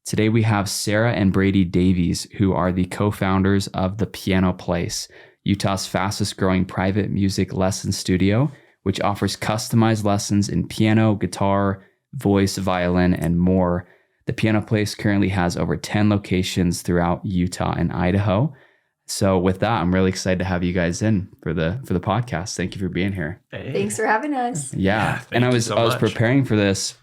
Today we have Sarah and Brady Davies, who are the co-founders of The Piano Place, Utah's fastest growing private music lesson studio, which offers customized lessons in piano, guitar, voice, violin, and more. The Piano Place currently has over 10 locations throughout Utah and Idaho. So with that, I'm really excited to have you guys in for the podcast. Thank you for being here. Hey. Thanks for having us. Yeah. And I was preparing for this,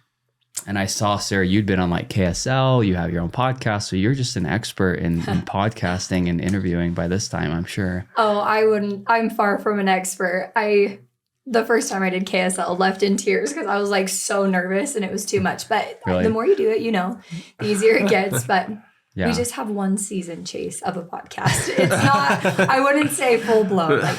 and I saw, Sarah, you'd been on like KSL, you have your own podcast, so you're just an expert in podcasting and interviewing by this time, I'm sure. Oh, I'm far from an expert. The first time I did KSL, left in tears because I was like so nervous and it was too much. But Really? The more you do it, the easier it gets. But Yeah. we just have one season, Chase, of a podcast. It's not, I wouldn't say full blown. Like,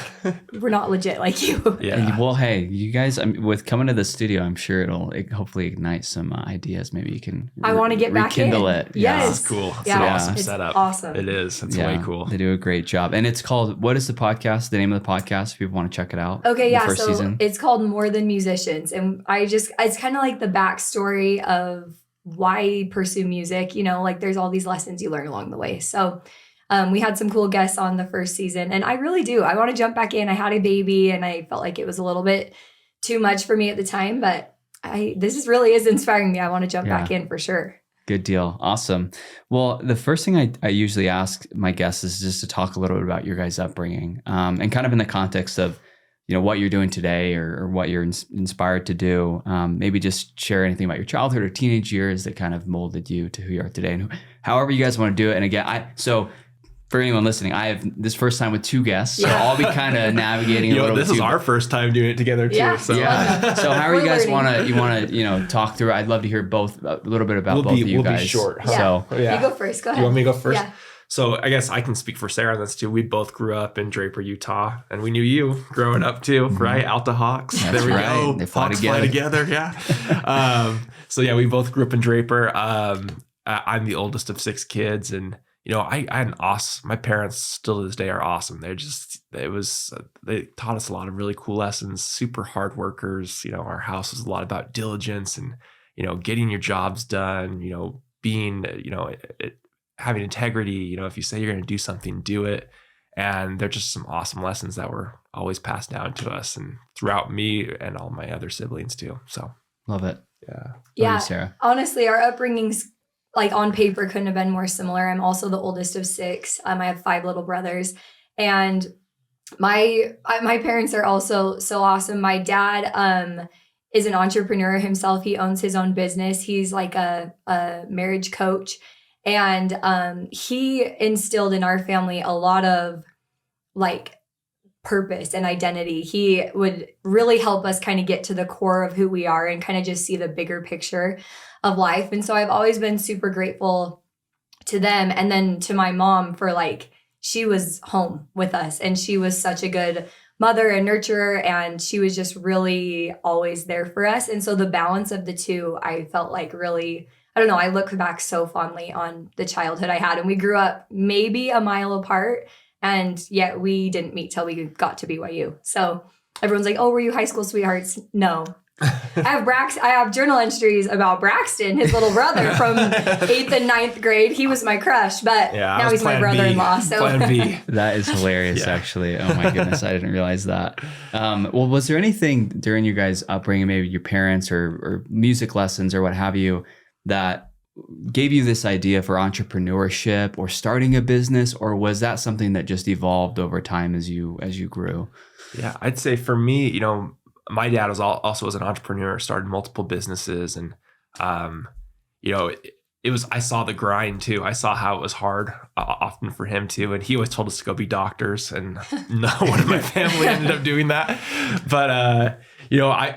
we're not legit like you. Yeah. And, well, hey, you guys, with coming to the studio, I'm sure it'll hopefully ignite some ideas. Maybe you can I want to get back in. rekindle it. Yes. That's cool. It's Yeah. an awesome It's setup. awesome. It is. It's Yeah, way cool. They do a great job. And it's called, what is the podcast? The name of the podcast, if people want to check it out. Okay, yeah. First So season. it's called More Than Musicians. And it's kind of like the backstory of why pursue music. Like there's all these lessons you learn along the way. So we had some cool guests on the first season. And I really do. I want to jump back in. I had a baby and I felt like it was a little bit too much for me at the time. But really is inspiring me. I want to jump back in for sure. Good deal. Awesome. Well, the first thing I usually ask my guests is just to talk a little bit about your guys' upbringing, and kind of in the context of, what you're doing today or what you're inspired to do. Maybe just share anything about your childhood or teenage years that kind of molded you to who you are today, and however you guys want to do it. And again, so for anyone listening, I have this first time with two guests, so I'll be kind of navigating a little bit. This is our first time doing it together too. Yeah. So Yeah. So how are you guys learning. want to talk through? I'd love to hear a little bit about both of you guys. We'll be short. Huh? So Yeah. You go first. Go ahead. You want me to go first? Yeah. So I guess I can speak for Sarah on this too. We both grew up in Draper, Utah, and we knew you growing up too, right? Alta Hawks. That's there we right. go. They fly Hawks together. fly together. Yeah. So yeah, we both grew up in Draper. I'm the oldest of 6 kids, and I had an awesome. My parents still to this day are awesome. They taught us a lot of really cool lessons. Super hard workers. Our house was a lot about diligence and getting your jobs done. Being having integrity. If you say you're going to do something, do it. And they're just some awesome lessons that were always passed down to us and throughout me and all my other siblings too. So love it. yeah. Yeah. You, Sarah? Honestly, our upbringings, like on paper, couldn't have been more similar. I'm also the oldest of 6. I have 5 little brothers, and my parents are also so awesome. My dad is an entrepreneur himself. He owns his own business. He's like a marriage coach, and he instilled in our family a lot of like purpose and identity. He would really help us kind of get to the core of who we are and kind of just see the bigger picture of life. And so I've always been super grateful to them. And then to my mom for she was home with us, and she was such a good mother and nurturer, and she was just really always there for us. And so the balance of the two, I felt like really, I don't know, I look back so fondly on the childhood I had, and we grew up maybe a mile apart, and yet we didn't meet till we got to BYU. So everyone's like, oh, were you high school sweethearts? No. I have journal entries about Braxton, his little brother from 8th and 9th grade. He was my crush, but now he's my brother-in-law. So Plan B. That is hilarious, actually. Oh my goodness, I didn't realize that. Well, was there anything during you guys' upbringing, maybe your parents or music lessons or what have you, that gave you this idea for entrepreneurship or starting a business, or was that something that just evolved over time as you grew? Yeah, I'd say for me, my dad was also an entrepreneur, started multiple businesses, and it was, I saw the grind too. I saw how it was hard often for him too. And he always told us to go be doctors, and no one in my family ended up doing that. But,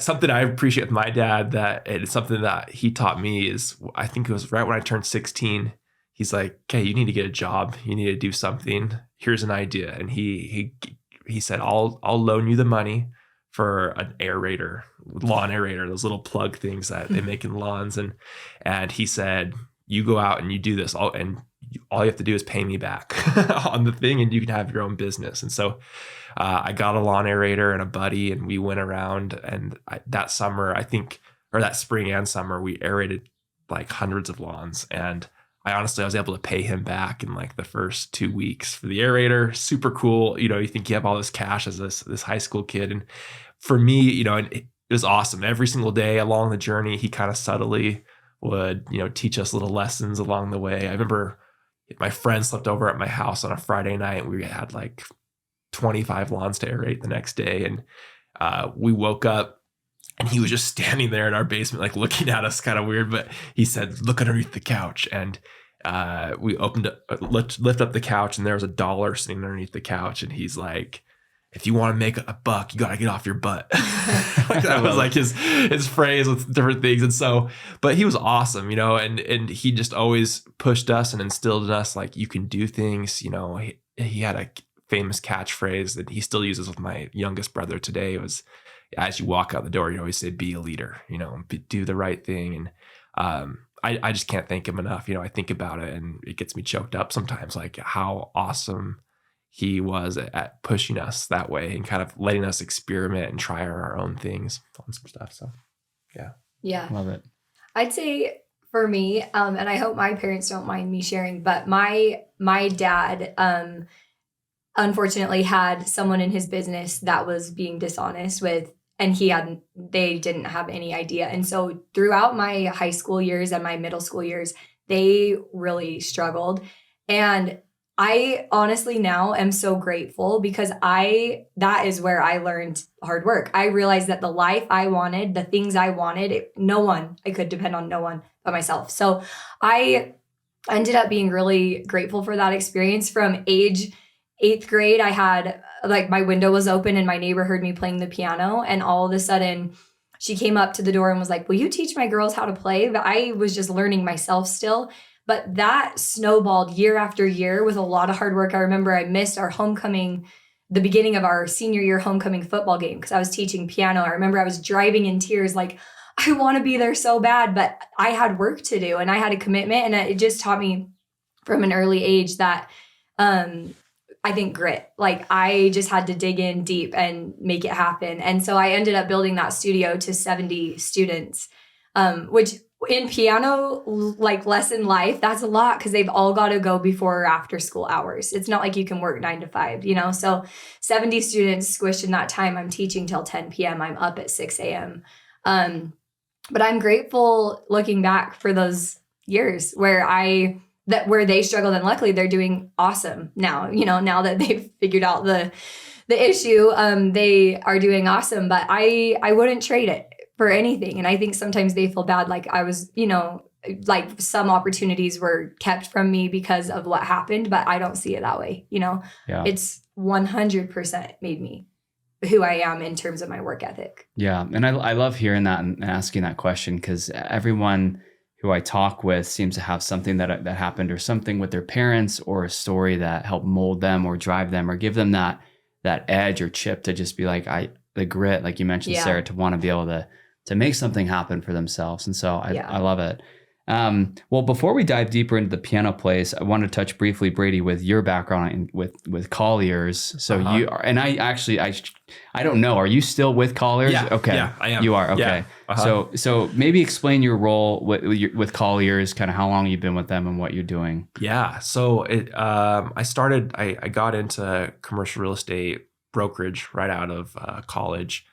something I appreciate with my dad, that it's something that he taught me is, I think it was right when I turned 16, he's like, okay, you need to get a job. You need to do something. Here's an idea. And he said, I'll loan you the money for an lawn aerator, those little plug things that they make in lawns. And he said, you go out and you do this, and all you have to do is pay me back on the thing, and you can have your own business. And so I got a lawn aerator and a buddy, and we went around, and that spring and summer, we aerated like hundreds of lawns. And I honestly, I was able to pay him back in like the first 2 weeks for the aerator. Super cool. You know, you think you have all this cash as this high school kid. And for me, you know, it was awesome. Every single day along the journey, he kind of subtly would, you know, teach us little lessons along the way. I remember my friend slept over at my house on a Friday night. We had like 25 lawns to aerate the next day. And we woke up and he was just standing there in our basement, like looking at us kind of weird. But he said, look underneath the couch. And we lift up the couch, and there was $1 sitting underneath the couch. And he's like, if you want to make a buck, you got to get off your butt. Like that was like his phrase with different things. And so, but he was awesome, you know, and he just always pushed us and instilled in us, like, you can do things. You know, he had a famous catchphrase that he still uses with my youngest brother today. It was, as you walk out the door, you always say, be a leader, you know, do the right thing. And I just can't thank him enough. You know, I think about it and it gets me choked up sometimes, like how awesome he was at pushing us that way and kind of letting us experiment and try our own things on some stuff. So, Yeah. Love it. I'd say for me, and I hope my parents don't mind me sharing, but my dad, unfortunately had someone in his business that was being dishonest with, and they didn't have any idea. And so throughout my high school years and my middle school years, they really struggled. And I honestly now am so grateful because that is where I learned hard work. I realized that the life I wanted, the things I wanted, I could depend on no one but myself. So I ended up being really grateful for that experience. From age 8th grade, I had, like, my window was open and my neighbor heard me playing the piano. And all of a sudden she came up to the door and was like, will you teach my girls how to play? But I was just learning myself still. But that snowballed year after year with a lot of hard work. I remember I missed our homecoming, the beginning of our senior year homecoming football game, because I was teaching piano. I remember I was driving in tears, like, I want to be there so bad, but I had work to do and I had a commitment. And it just taught me from an early age that I think grit. Like, I just had to dig in deep and make it happen. And so I ended up building that studio to 70 students, which in piano, like, lesson life, that's a lot because they've all got to go before or after school hours. It's not like you can work 9 to 5, you know? So 70 students squished in that time. I'm teaching till 10 p.m. I'm up at 6 a.m. But I'm grateful looking back for those years where they struggled, and luckily they're doing awesome now. You know, now that they've figured out the issue, they are doing awesome. But I wouldn't trade it for anything. And I think sometimes they feel bad, like I was, you know, like some opportunities were kept from me because of what happened, but I don't see it that way. You know, It's 100% made me who I am in terms of my work ethic. Yeah. And I love hearing that and asking that question, because everyone who I talk with seems to have something that happened, or something with their parents, or a story that helped mold them or drive them or give them that edge or chip to just be like, the grit, like you mentioned, Sarah, to want to be able to make something happen for themselves. And so I love it. Well, before we dive deeper into the piano place, I want to touch briefly, Brady, with your background with Colliers. So you are, and I don't know, are you still with Colliers? Yeah, okay. Yeah, I am. You are. Okay. Yeah. Uh-huh. So maybe explain your role with Colliers, kind of how long you've been with them and what you're doing. Yeah. So I got into commercial real estate brokerage right out of college.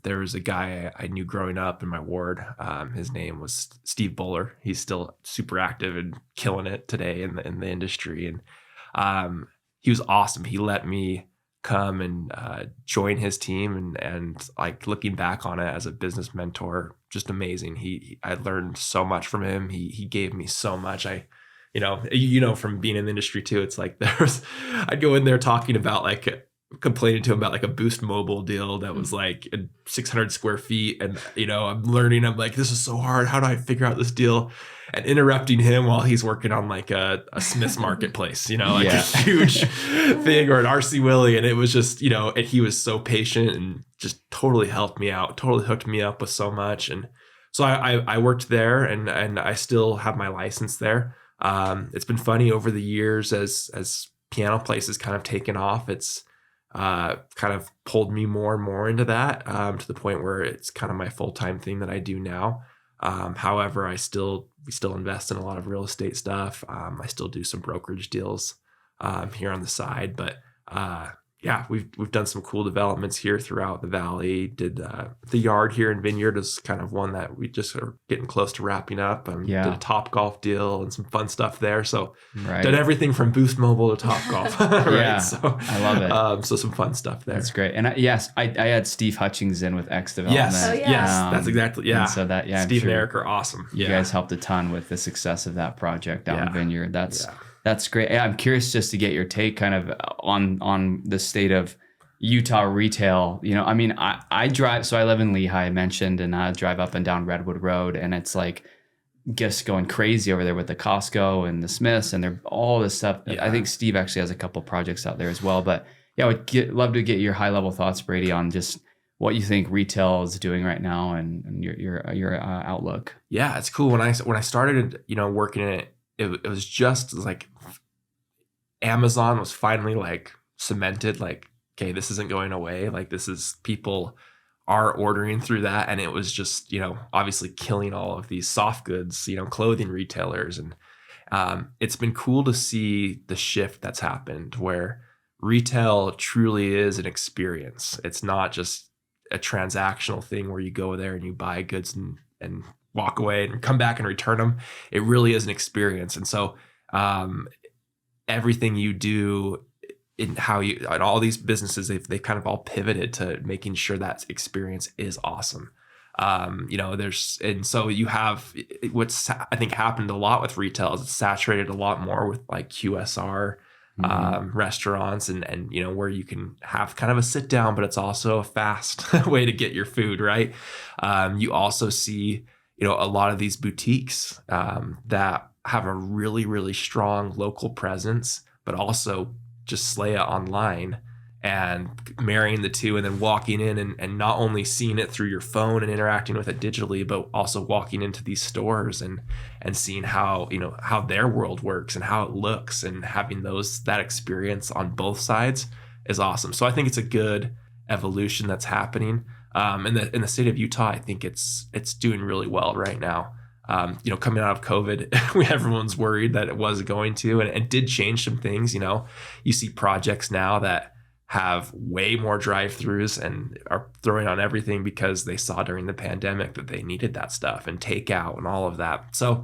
There was a guy I knew growing up in my ward. His name was Steve Buller. He's still super active and killing it today in the industry. And he was awesome. He let me come and join his team, and like, looking back on it as a business mentor, just amazing. I learned so much from him. He gave me so much. From being in the industry too, it's like I'd go in there talking about, like, complaining to him about like a Boost Mobile deal that was like 600 square feet. And, I'm learning, I'm like, this is so hard. How do I figure out this deal? And interrupting him while he's working on like a Smith's marketplace, a huge thing, or an RC Willie. And it was just, and he was so patient and just totally helped me out, totally hooked me up with so much. And so I worked there, and I still have my license there. It's been funny over the years as piano place has kind of taken off. It's kind of pulled me more and more into that, to the point where it's kind of my full-time thing that I do now. However, we still invest in a lot of real estate stuff. I still do some brokerage deals here on the side, but yeah, we've done some cool developments here throughout the valley. Did the yard here in Vineyard is kind of one that we just are getting close to wrapping up. Did a Top Golf deal and some fun stuff there. So did everything from Boost Mobile to Top Golf. Right? Yeah, so I love it. So some fun stuff there. That's great. And I had Steve Hutchings in with X Development. Oh, yeah. Yes, that's exactly And so that Steve and Eric are awesome. You guys helped a ton with the success of that project down in Vineyard. That's great. I'm curious just to get your take kind of on the state of Utah retail. I mean, I drive, so I live in Lehi, I mentioned, and I drive up and down Redwood Road, and it's like just going crazy over there with the Costco and the Smiths and they're all this stuff. Yeah. I think Steve actually has a couple projects out there as well, but yeah, I would love to get your high level thoughts, Brady, on just what you think retail is doing right now and your outlook. Yeah, it's cool. When I started, working in it, it was just like Amazon was finally like cemented, like, okay, this isn't going away. Like this is, people are ordering through that. And it was just, obviously killing all of these soft goods, clothing retailers. And it's been cool to see the shift that's happened where retail truly is an experience. It's not just a transactional thing where you go there and you buy goods and walk away and come back and return them. It really is an experience. And so everything you do in how you, and all these businesses, they kind of all pivoted to making sure that experience is awesome. And so you have what's, I think, happened a lot with retail is it's saturated a lot more with like QSR restaurants and where you can have kind of a sit down, but it's also a fast way to get your food, right? You also see, a lot of these boutiques that have a really, really strong local presence, but also just slay it online and marrying the two and then walking in and not only seeing it through your phone and interacting with it digitally, but also walking into these stores and seeing how their world works and how it looks and having that experience on both sides is awesome. So I think it's a good evolution that's happening. In the state of Utah, I think it's doing really well right now. Coming out of COVID, everyone's worried that it was going to, and it did change some things. You see projects now that have way more drive-throughs and are throwing on everything because they saw during the pandemic that they needed that stuff and takeout and all of that. So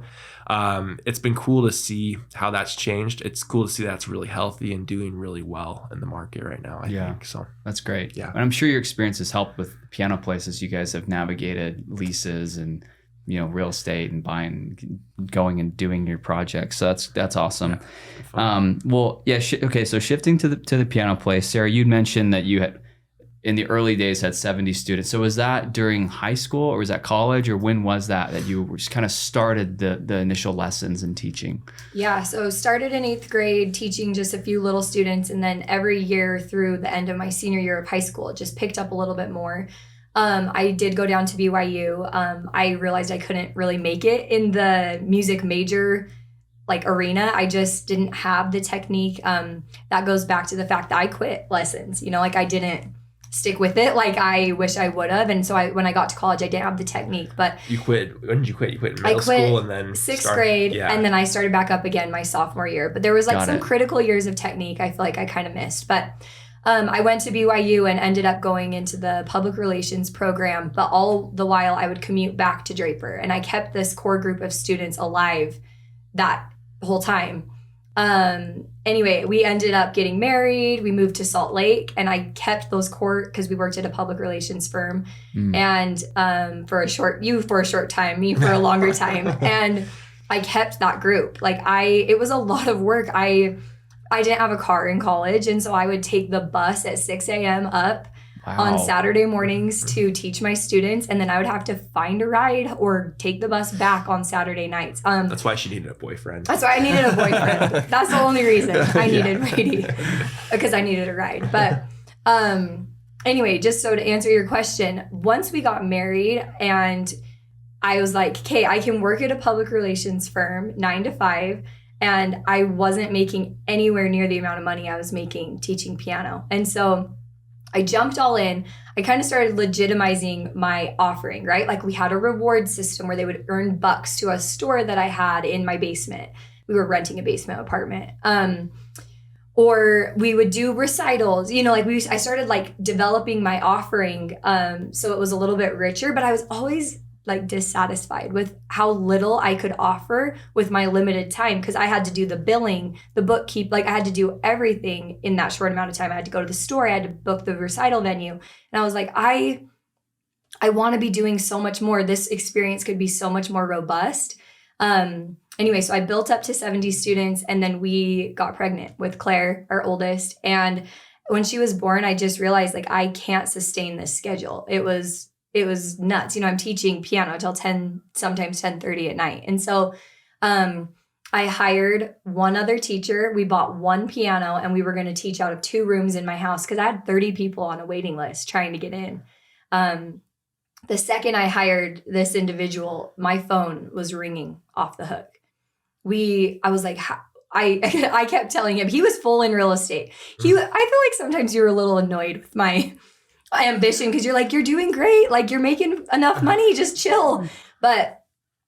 it's been cool to see how that's changed. It's cool to see that's really healthy and doing really well in the market right now, I think. So that's great. Yeah. And I'm sure your experience has helped with piano places. You guys have navigated leases and real estate and going and doing your projects. So that's awesome. Yeah, okay. So shifting to the piano place, Sarah, you'd mentioned that you had in the early days had 70 students. So was that during high school or was that college, or when was that you just kind of started the initial lessons and teaching? Yeah. So started in 8th grade teaching just a few little students. And then every year through the end of my senior year of high school, it just picked up a little bit more. I did go down to BYU. I realized I couldn't really make it in the music major arena. I just didn't have the technique. That goes back to the fact that I quit lessons. I didn't stick with it like I wish I would have. And so when I got to college, I didn't have the technique. But you quit. When did you quit? You quit in middle school and then 6th grade, and then I started back up again my sophomore year. But there was some critical years of technique I feel like I kind of missed. But I went to BYU and ended up going into the public relations program, but all the while I would commute back to Draper, and I kept this core group of students alive that whole time. Anyway, we ended up getting married. We moved to Salt Lake, and I kept those core because we worked at a public relations firm, and for a short time, me for a longer time, and I kept that group. It was a lot of work. I didn't have a car in college, and so I would take the bus at 6 a.m. up on Saturday mornings to teach my students, and then I would have to find a ride or take the bus back on Saturday nights. That's why she needed a boyfriend. That's why I needed a boyfriend. That's the only reason I needed Brady, because I needed a ride. But anyway, just so to answer your question, once we got married and I was like, okay, I can work at a public relations firm 9 to 5, and I wasn't making anywhere near the amount of money I was making teaching piano. And so I jumped all in. I kind of started legitimizing my offering, right? Like we had a reward system where they would earn bucks to a store that I had in my basement. We were renting a basement apartment. Or we would do recitals, like I started like developing my offering. So it was a little bit richer, but I was always like dissatisfied with how little I could offer with my limited time, because I had to do the billing, the bookkeep, like I had to do everything in that short amount of time. I had to go to the store, I had to book the recital venue. And I was like, I want to be doing so much more. This experience could be so much more robust. Anyway, so I built up to 70 students, and then we got pregnant with Claire, our oldest. And when she was born, I just realized like I can't sustain this schedule. It was nuts. I'm teaching piano till 10, sometimes 10:30 at night. And so I hired one other teacher. We bought one piano, and we were going to teach out of 2 rooms in my house because I had 30 people on a waiting list trying to get in. The second I hired this individual, my phone was ringing off the hook. I was like, I kept telling him, he was full in real estate. I feel like sometimes you're a little annoyed with my ambition, because you're like, you're doing great. Like you're making enough money, just chill. But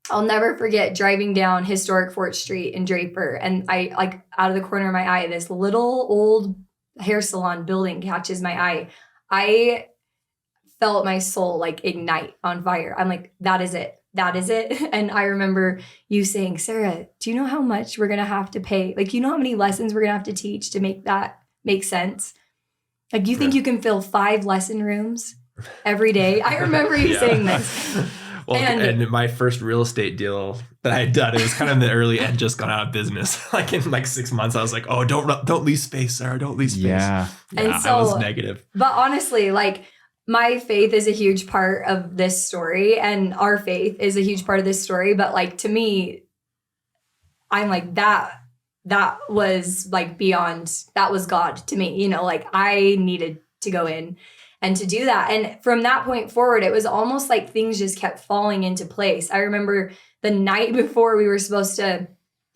I'll never forget driving down historic Fort Street in Draper. And I like out of the corner of my eye, this little old hair salon building catches my eye. I felt my soul like ignite on fire. I'm like, that is it. That is it. And I remember you saying, Sarah, do you know how much we're going to have to pay? Like, you know how many lessons we're going to have to teach to make that make sense? Like, you think you can fill 5 lesson rooms every day? I remember you saying this. Well, and my first real estate deal that I had done, it was kind of in the early end, just gone out of business. Like in like 6 months, I was like, oh, don't lease space, Sarah. Don't lease space. Yeah. And so, I was negative. But honestly, like, my faith is a huge part of this story, and our faith is a huge part of this story. But like, to me, I'm like, that was like beyond, that was God to me, like I needed to go in and to do that. And from that point forward, it was almost like things just kept falling into place. I remember the night before we were supposed to,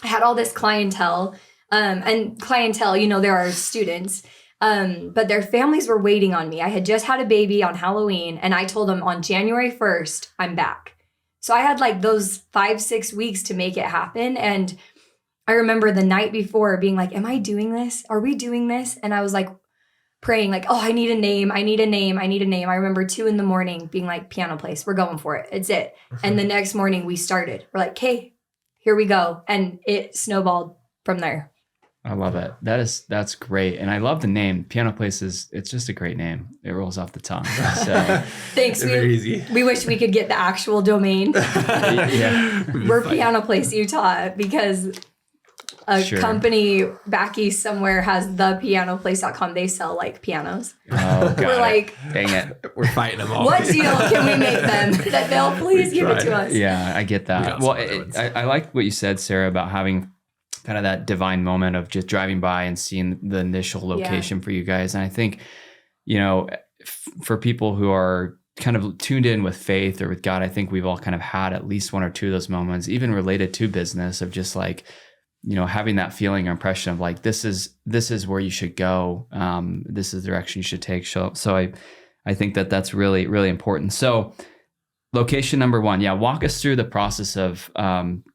I had all this clientele, and clientele, there are students, but their families were waiting on me. I had just had a baby on Halloween, and I told them on January 1st, I'm back. So I had like those 5-6 weeks to make it happen. And I remember the night before being like, am I doing this? Are we doing this? And I was like praying like, oh, I need a name. I need a name. I need a name. I remember 2 a.m. being like, piano place. We're going for it. It's it. And the next morning we started. We're like, hey, here we go. And it snowballed from there. I love it. That's great. And I love the name. Piano Place it's just a great name. It rolls off the tongue. So thanks. Very easy. We wish we could get the actual domain. Yeah. We're Piano Place, Utah, because a company back east somewhere has thepianoplace.com. They sell like pianos. Oh, we're like, dang it. We're fighting them all. What deal can we make them that they'll please give it to us? Yeah, I get that. Well, I like what you said, Sarah, about having kind of that divine moment of just driving by and seeing the initial location for you guys. And I think, for people who are kind of tuned in with faith or with God, I think we've all kind of had at least 1 or 2 of those moments, even related to business, of just like, having that feeling or impression of like, this is where you should go. This is the direction you should take. So I think that's really, really important. So location number 1, walk us through the process of,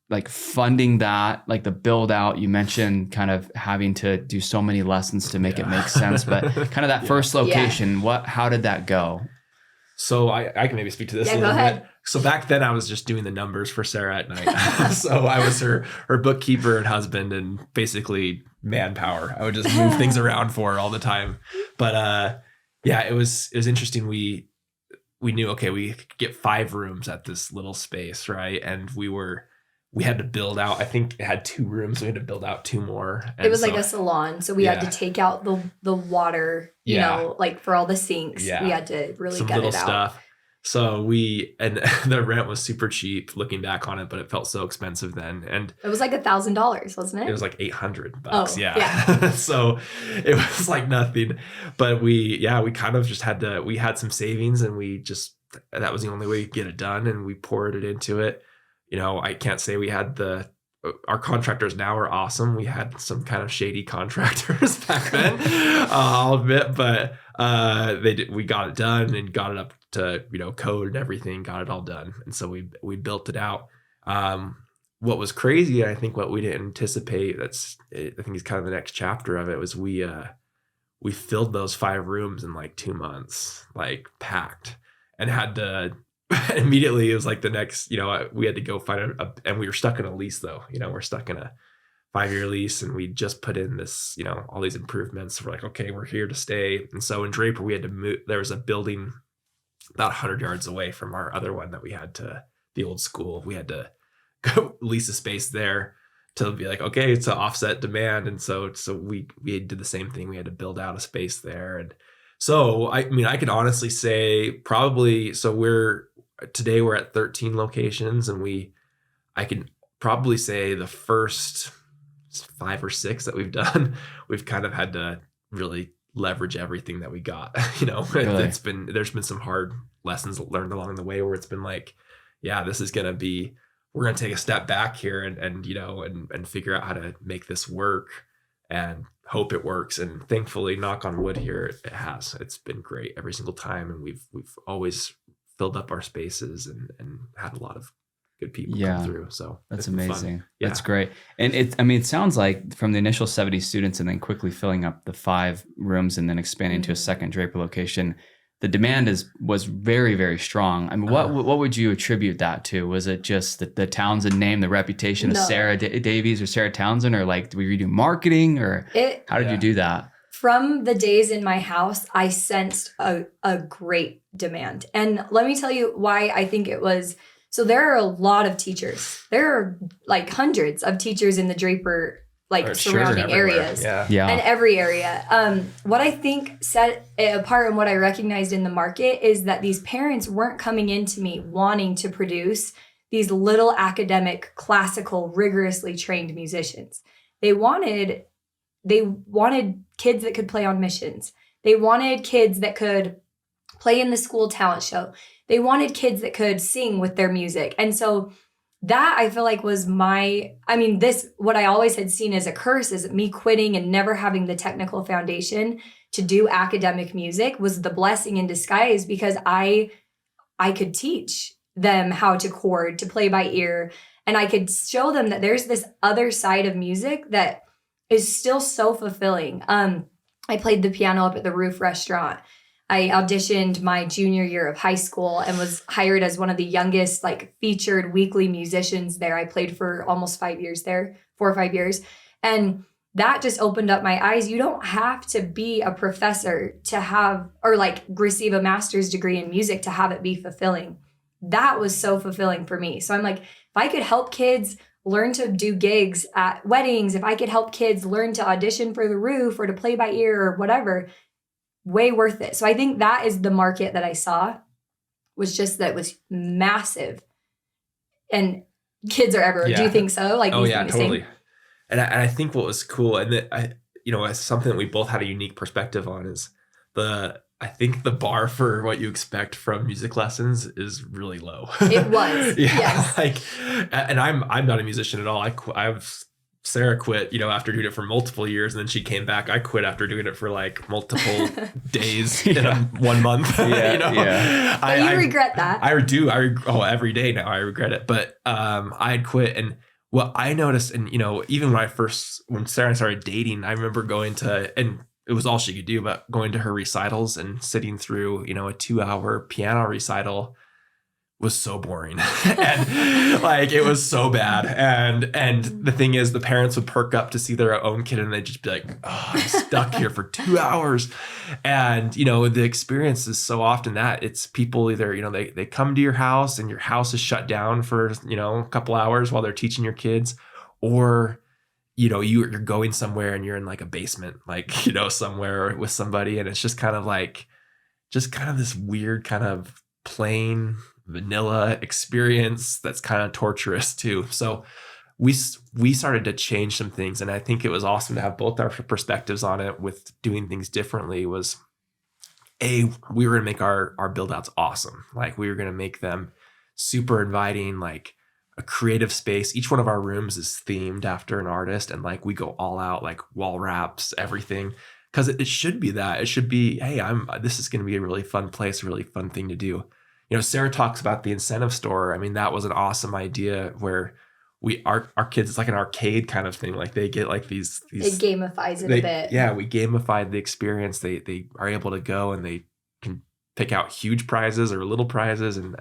like funding that, like the build out. You mentioned kind of having to do so many lessons to make it make sense, but kind of that first location, how did that go? So I can maybe speak to this a little bit. So back then I was just doing the numbers for Sarah at night. So I was her bookkeeper and husband, and basically manpower. I would just move things around for her all the time. But it was interesting. We knew, okay, we could get 5 rooms at this little space, right? And we had to build out, I think it had 2 rooms. We had to build out 2 more. And it was like a salon. So we had to take out the water, like for all the sinks. We had to really some gut little it out. Stuff. So and the rent was super cheap looking back on it, but it felt so expensive then. And it was like $1,000, wasn't it? It was like $800. Oh, yeah. So it was like nothing, but we kind of just we had some savings, and that was the only way to get it done. And we poured it into it. I can't say we had the our contractors now are awesome. We had some kind of shady contractors back then, I'll admit, but we got it done and got it up to, code and everything, got it all done. And so we built it out. What was crazy, I think what we didn't anticipate, I think is kind of the next chapter of it, was we filled those 5 rooms in like 2 months, like packed, and had to immediately, it was like the next, we had to go find and we were stuck in a lease though, we're stuck in a 5-year lease, and we just put in this, all these improvements. We're like, okay, we're here to stay. And so in Draper, we had to move. There was a building about 100 yards away from our other one that we had the old school. We had to go lease a space there to be like, okay, to offset demand. And so we did the same thing. We had to build out a space there. And so, I mean, I could honestly say probably, today we're at 13 locations, and I can probably say the first 5 or 6 that we've done, we've kind of had to really leverage everything that we got. Really? There's been some hard lessons learned along the way where it's been like, yeah, we're going to take a step back here and figure out how to make this work and hope it works. And thankfully, knock on wood here, it has. It's been great every single time. And we've always filled up our spaces and had a lot of good people come through. So that's amazing. Yeah. That's great. And it sounds like from the initial 70 students and then quickly filling up the 5 rooms and then expanding to a second Draper location, the demand was very, very strong. I mean, what would you attribute that to? Was it just the Townsend name, the reputation of Sarah Davies or Sarah Townsend, or like, did we redo marketing, or how did you do that? From the days in my house, I sensed a great demand. And let me tell you why I think it was. So there are a lot of teachers. There are like hundreds of teachers in the Draper surrounding areas, and every area. What I think set it apart and what I recognized in the market is that these parents weren't coming into me wanting to produce these little academic, classical, rigorously trained musicians. They wanted kids that could play on missions. They wanted kids that could play in the school talent show. They wanted kids that could sing with their music. And so that, I feel like, was what I always had seen as a curse, is me quitting and never having the technical foundation to do academic music, was the blessing in disguise, because I could teach them how to chord, to play by ear, and I could show them that there's this other side of music that is still so fulfilling. I played the piano up at the Roof Restaurant. I auditioned my junior year of high school and was hired as one of the youngest, featured weekly musicians there. I played for almost 5 years there, 4 or 5 years. And that just opened up my eyes. You don't have to be a professor to have, or receive a master's degree in music to have it be fulfilling. That was so fulfilling for me. So I'm like, if I could help kids learn to do gigs at weddings, if I could help kids learn to audition for the Roof or to play by ear or whatever, way worth it. So I think that is the market that I saw, was just that it was massive, and kids are everywhere. Yeah. Do you think so? Totally. And I think what was cool, and that as something that we both had a unique perspective on, is I think the bar for what you expect from music lessons is really low. It was. Yes. And I'm not a musician at all. Sarah quit, after doing it for multiple years, and then she came back. I quit after doing it for multiple days in 1 month. Yeah. But you regret that. I do. Every day now I regret it. But I had quit, and what I noticed, and even when Sarah and I started dating, I remember going to, and it was all she could do, but going to her recitals and sitting through, a 2-hour piano recital was so boring. And it was so bad. And the thing is, the parents would perk up to see their own kid, and they'd just be like, oh, I'm stuck here for 2 hours. And, the experience is so often that it's people either, they come to your house and your house is shut down for, a couple hours while they're teaching your kids, or, you're going somewhere and you're in a basement, somewhere with somebody. And it's just kind of this weird kind of plain vanilla experience that's kind of torturous too. So we started to change some things, and I think it was awesome to have both our perspectives on it with doing things differently. Was we were going to make our build outs awesome. We were going to make them super inviting, a creative space. Each one of our rooms is themed after an artist, and like we go all out, like wall wraps, everything. Because it should be that. It should be, hey, this is going to be a really fun place, a really fun thing to do. You know, Sarah talks about the incentive store. I mean, that was an awesome idea where our kids, it's like an arcade kind of thing. Like they get like these it gamifies it a bit. Yeah, we gamified the experience. They are able to go and they can pick out huge prizes or little prizes and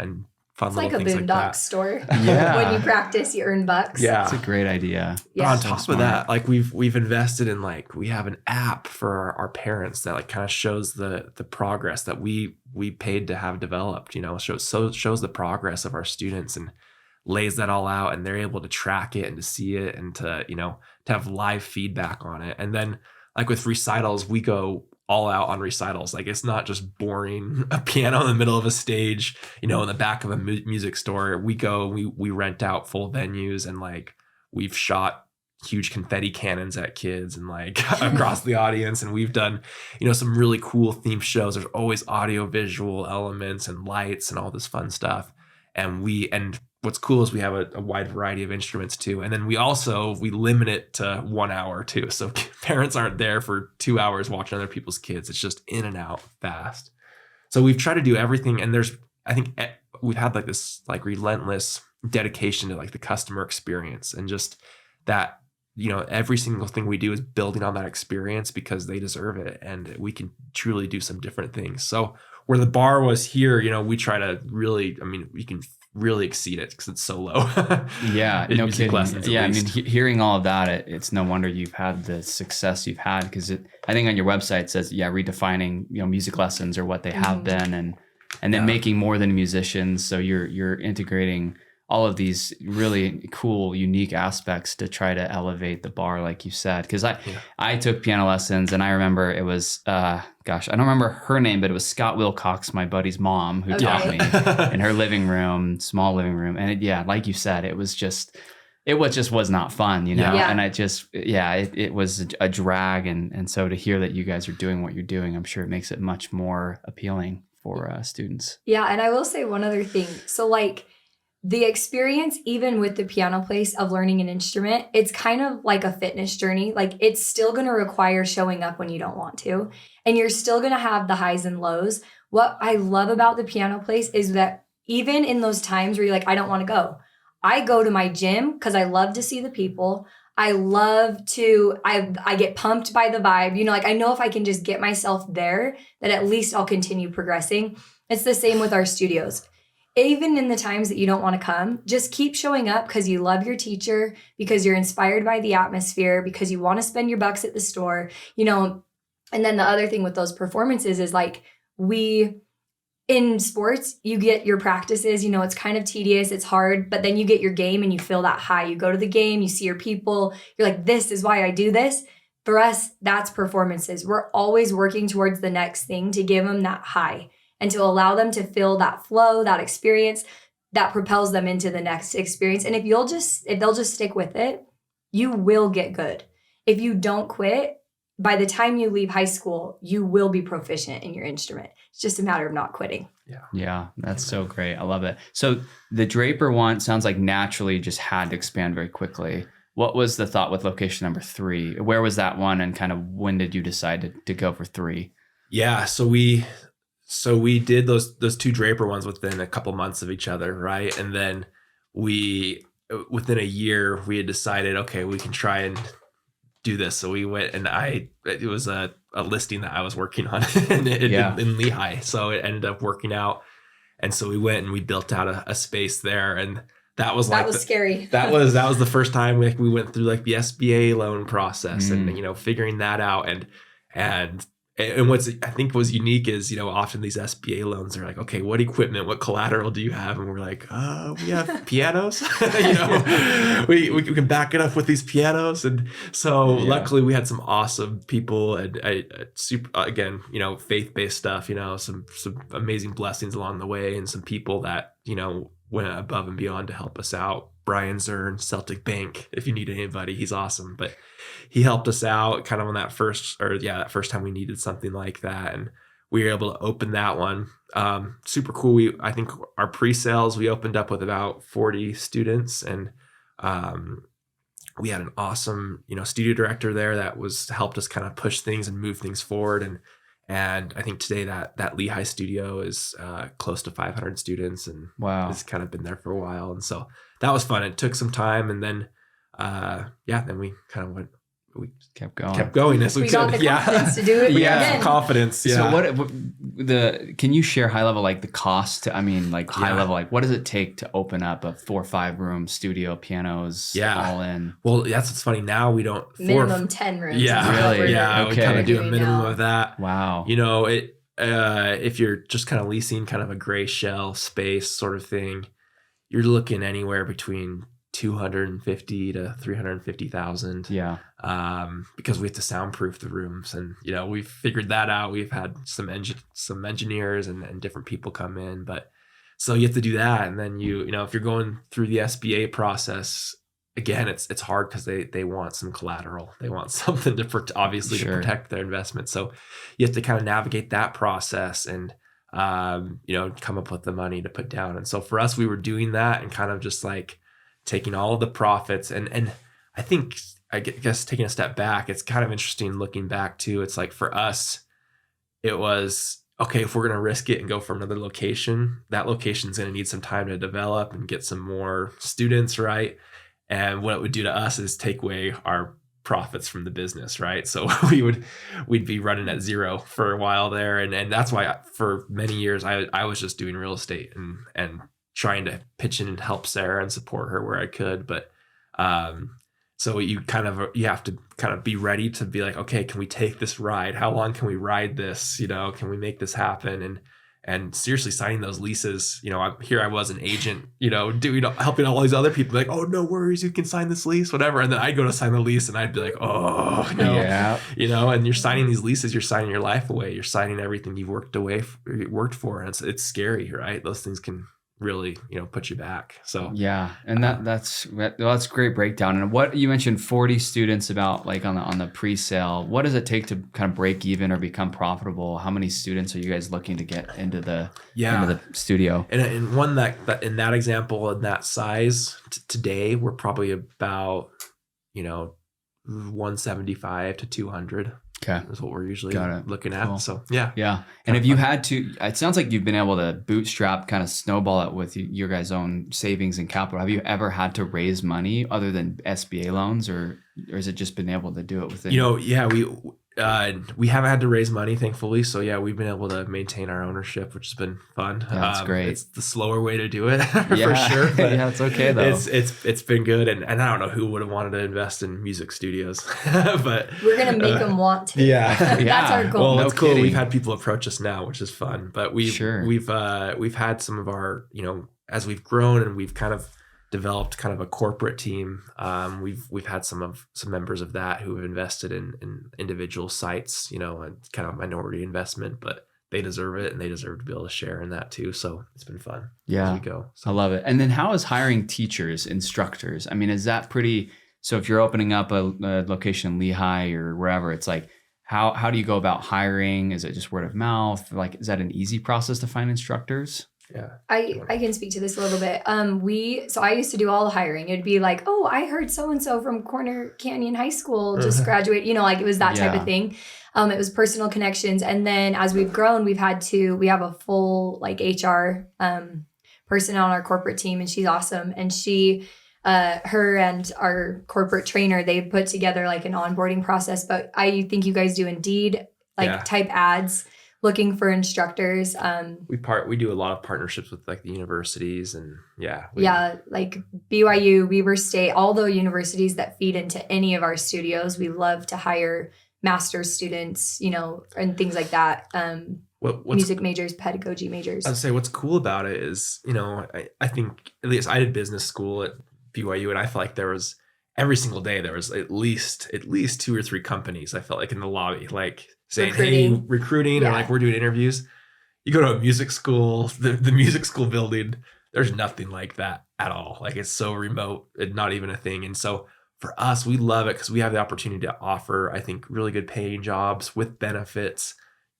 fun it's little like a things like that. Boondock store. Yeah. When you practice, you earn bucks. Yeah. That's a great idea. Yeah. But on So top smart. of that, like we've invested in, like, we have an app for our parents that like kind of shows the progress that we paid to have developed, you know, shows the progress of our students and lays that all out, and they're able to track it and to see it and to, you know, to have live feedback on it. And then like with recitals, we go all out on recitals. Like it's not just boring a piano in the middle of a stage, you know, in the back of a music store. We go, we rent out full venues, and like we've shot huge confetti cannons at kids and like across the audience. And we've done, you know, some really cool themed shows. There's always audio visual elements and lights and all this fun stuff. And what's cool is we have a wide variety of instruments too. And then we limit it to 1 hour too. So parents aren't there for 2 hours watching other people's kids. It's just in and out fast. So we've tried to do everything. And I think we've had like this like relentless dedication to like the customer experience, and just that, you know, every single thing we do is building on that experience because they deserve it. And we can truly do some different things. So where the bar was here, you know, we try to really, I mean, we can really exceed it because it's so low. Yeah, no music kidding. lessons, at Yeah, I mean, least. hearing all of that, it's no wonder you've had the success you've had, because I think on your website it says, redefining, you know, music lessons or what they have been, and then Yeah. making more than musicians. So you're integrating all of these really cool, unique aspects to try to elevate the bar, like you said. Because I took piano lessons, and I remember it was, I don't remember her name, but it was Scott Wilcox, my buddy's mom, who taught me in her living room, small living room. And like you said, it just was not fun, you know? Yeah. And it was a drag. And so to hear that you guys are doing what you're doing, I'm sure it makes it much more appealing for students. Yeah. And I will say one other thing. So like, the experience, even with the piano place of learning an instrument, it's kind of like a fitness journey. Like it's still going to require showing up when you don't want to, and you're still going to have the highs and lows. What I love about the piano place is that even in those times where you're like, I don't want to go, I go to my gym because I love to see the people. I get pumped by the vibe. You know, like I know if I can just get myself there, that at least I'll continue progressing. It's the same with our studios. Even in the times that you don't want to come, just keep showing up because you love your teacher, because you're inspired by the atmosphere, because you want to spend your bucks at the store, you know. And then the other thing with those performances is like in sports, you get your practices, you know, it's kind of tedious, it's hard, but then you get your game and you feel that high. You go to the game, you see your people, you're like, this is why I do this. For us, that's performances. We're always working towards the next thing to give them that high, and to allow them to feel that flow, that experience that propels them into the next experience. And if they'll just stick with it, you will get good. If you don't quit, by the time you leave high school, you will be proficient in your instrument. It's just a matter of not quitting. Yeah, that's so great. I love it. So the Draper one sounds like naturally just had to expand very quickly. What was the thought with location number 3? Where was that one, and kind of when did you decide to go for 3? Yeah, so we did those 2 Draper ones within a couple months of each other, right? And then within a year, we had decided, okay, we can try and do this. So we went, and it was a listing that I was working on in Lehigh. So it ended up working out. And so we went and we built out a space there. And that was scary. That was the first time we went through like the SBA loan process and, you know, figuring that out. And what's I think was unique is, you know, often these SBA loans are like, okay, what equipment, what collateral do you have? And we're like, we have pianos. You know, we can back it up with these pianos. And so luckily we had some awesome people and super, again, you know, faith-based stuff, you know, some amazing blessings along the way, and some people that, you know, went above and beyond to help us out. Brian Zern, Celtic Bank, if you need anybody, he's awesome. But he helped us out kind of on that first time we needed something like that. And we were able to open that one. Super cool. I think our pre-sales, we opened up with about 40 students, and we had an awesome, studio director there that helped us kind of push things and move things forward. And I think today that Lehigh studio is close to 500 students, and wow, has kind of been there for a while. And so that was fun. It took some time, and then then we kind of we kept going as we could. Got the confidence to do it. We had some confidence. Yeah. So can you share high level, like the cost high level, like what does it take to open up a 4 or 5 room studio, pianos, all in? Well, that's what's funny. Now we don't minimum 10 rooms. Yeah. Really? Yeah. Okay. We kind of do a minimum of that. Wow. If you're just kind of leasing kind of a gray shell space sort of thing, you're looking anywhere between 250 to 350,000. Yeah. Because we have to soundproof the rooms, and we've figured that out. We've had some engineers and different people come in, but so you have to do that. And then if you're going through the SBA process, again, it's hard because they want some collateral. They want something to protect their investment. So you have to kind of navigate that process and come up with the money to put down. And so for us, we were doing that and kind of just like taking all of the profits. And I guess taking a step back, it's kind of interesting looking back too. It's like for us, it was, okay, if we're going to risk it and go for another location, that location's going to need some time to develop and get some more students, right? And what it would do to us is take away our profits from the business, right? So we'd be running at zero for a while there. And that's why for many years, I was just doing real estate and trying to pitch in and help Sarah and support her where I could. But so you have to kind of be ready to be like, okay, can we take this ride? How long can we ride this? Can we make this happen? And seriously signing those leases, I was an agent, helping all these other people like, oh, no worries, you can sign this lease, whatever. And then I'd go to sign the lease and I'd be like, oh, no, yeah. And you're signing these leases, you're signing your life away. You're signing everything you've worked for. And it's scary, right? Those things can really, put you back. So yeah. And that's great breakdown. And what you mentioned 40 students about like on the pre-sale, what does it take to kind of break even or become profitable? How many students are you guys looking to get into the studio? And one that in that example, in that size today, we're probably about, 175 to 200. Okay. Is what we're usually looking at. Cool. So yeah. Yeah. And if you had to, it sounds like you've been able to bootstrap, kind of snowball it with your guys' own savings and capital. Have you ever had to raise money other than SBA loans, or has it just been able to do it within? We haven't had to raise money, thankfully. So yeah, we've been able to maintain our ownership, which has been fun. Yeah, that's great. It's the slower way to do it for sure. But yeah, it's okay though. It's been good, and I don't know who would have wanted to invest in music studios, but we're gonna make them want to. Yeah, that's our goal. Well, it's cool. We've had people approach us now, which is fun. But we've had some of our, as we've grown and we've kind of developed kind of a corporate team. We've had some members of that who have invested in individual sites, and kind of minority investment, but they deserve it and they deserve to be able to share in that too. So it's been fun. Yeah. As we go. So. I love it. And then how is hiring teachers, instructors? I mean, is that pretty, so if you're opening up a location in Lehigh or wherever, it's like, how do you go about hiring? Is it just word of mouth? Like, is that an easy process to find instructors? Yeah. I can speak to this a little bit. So I used to do all the hiring. It'd be like, oh, I heard so-and-so from Corner Canyon High School just graduate, like it was that type of thing. It was personal connections. And then as we've grown, we have a full like HR person on our corporate team, and she's awesome. And her and our corporate trainer, they put together like an onboarding process. But I think you guys do Indeed, type ads, looking for instructors. We do a lot of partnerships with like the universities and like BYU, Weber State, all the universities that feed into any of our studios. We love to hire master's students, and things like that. Music majors, pedagogy majors. I'd say what's cool about it is, I think at least I did business school at BYU, and I felt like there was every single day there was at least 2 or 3 companies I felt like in the lobby, like saying, recruiting or like we're doing interviews. You go to a music school, the music school building, there's nothing like that at all. Like it's so remote and not even a thing. And so for us, we love it because we have the opportunity to offer, I think, really good paying jobs with benefits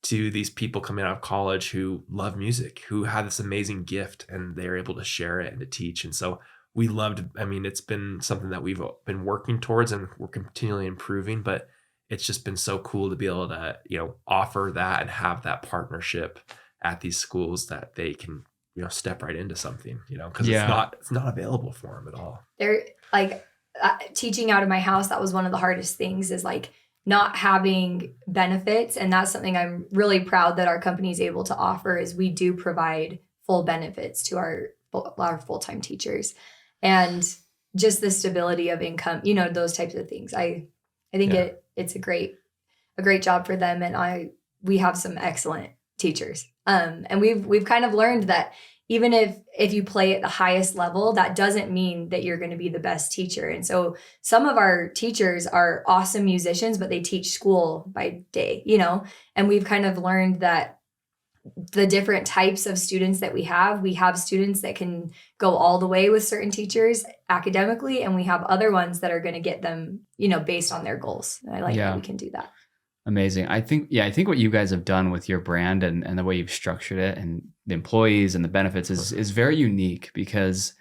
to these people coming out of college who love music, who have this amazing gift, and they're able to share it and to teach. And so we loved, I mean, it's been something that we've been working towards and we're continually improving, but it's just been so cool to be able to, offer that and have that partnership at these schools that they can, step right into something, because it's not available for them at all. They're like teaching out of my house. That was one of the hardest things, is like not having benefits. And that's something I'm really proud that our company is able to offer, is we do provide full benefits to our full-time teachers, and just the stability of income, those types of things. I think it's a great job for them. And we have some excellent teachers. And we've kind of learned that even if you play at the highest level, that doesn't mean that you're going to be the best teacher. And so some of our teachers are awesome musicians, but they teach school by day, and we've kind of learned that the different types of students that we have students that can go all the way with certain teachers academically, and we have other ones that are going to get them, based on their goals. And I like that we can do that. Amazing. I think what you guys have done with your brand and the way you've structured it and the employees and the benefits is very unique, because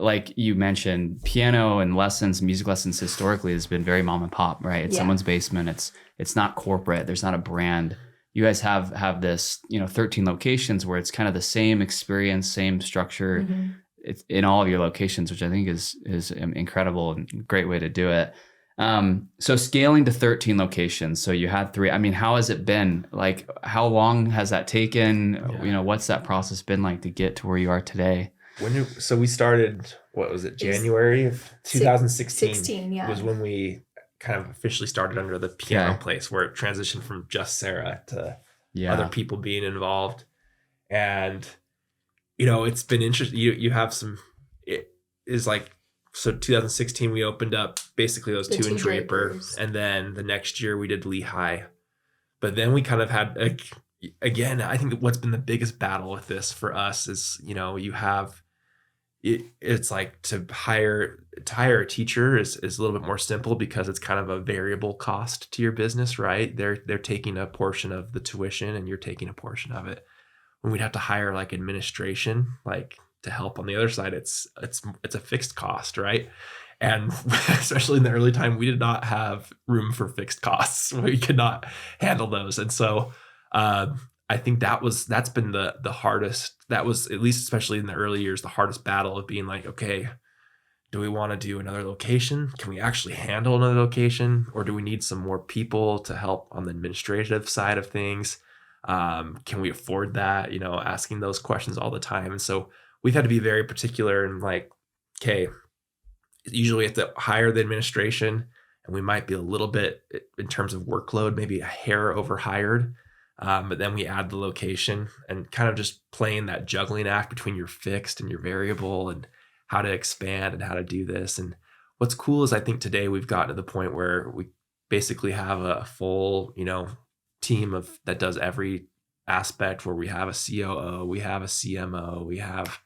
like you mentioned, piano and music lessons historically has been very mom and pop, right? It's someone's basement. It's not corporate. There's not a brand. You guys have this, 13 locations where it's kind of the same experience, same structure. It's in all of your locations, which I think is incredible and great way to do it. So scaling to 13 locations. So you had 3. I mean, how has it been? Like, how long has that taken? Yeah. What's that process been like to get to where you are today? So we started, what was it? January of 2016 16, was when we kind of officially started under the piano place, where it transitioned from just Sarah to other people being involved. And, it's been interesting. You have it is like, so 2016, we opened up basically those two in Draper. And then the next year we did Lehigh. But then we kind of had, again, I think what's been the biggest battle with this for us is, you have, it's like to hire a teacher is a little bit more simple, because it's kind of a variable cost to your business, right? They're taking a portion of the tuition and you're taking a portion of it. When we'd have to hire like administration, like to help on the other side, it's a fixed cost, right? And especially in the early time, we did not have room for fixed costs. We could not handle those. And so I think that's been the hardest. That was, at least especially in the early years, the hardest battle of being like, okay, do we want to do another location? Can we actually handle another location? Or do we need some more people to help on the administrative side of things? Can we afford that? Asking those questions all the time. And so we've had to be very particular and like, okay, usually we have to hire the administration, and we might be a little bit in terms of workload, maybe a hair overhired. But then we add the location, and kind of just playing that juggling act between your fixed and your variable, and how to expand and how to do this. And what's cool is I think today we've gotten to the point where we basically have a full, team that does every aspect, where we have a COO, we have a CMO, we have,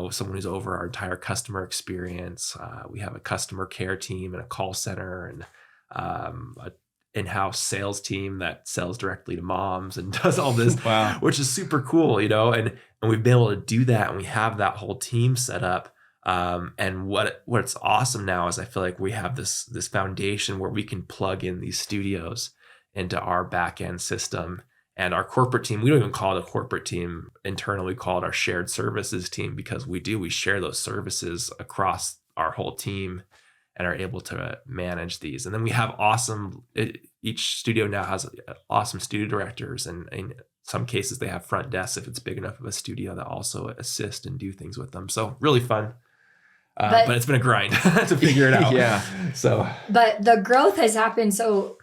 someone who's over our entire customer experience. We have a customer care team and a call center, and a in-house sales team that sells directly to moms and does all this, wow, which is super cool, and we've been able to do that, and we have that whole team set up. And what's awesome now is I feel like we have this foundation where we can plug in these studios into our back end system. And our corporate team, we don't even call it a corporate team internally, we call it our shared services team, because we share those services across our whole team and are able to manage these. And then we have each studio now has awesome studio directors, and in some cases they have front desks if it's big enough of a studio that also assist and do things with them. So really fun. But it's been a grind to figure it out. Yeah. So, but the growth has happened. So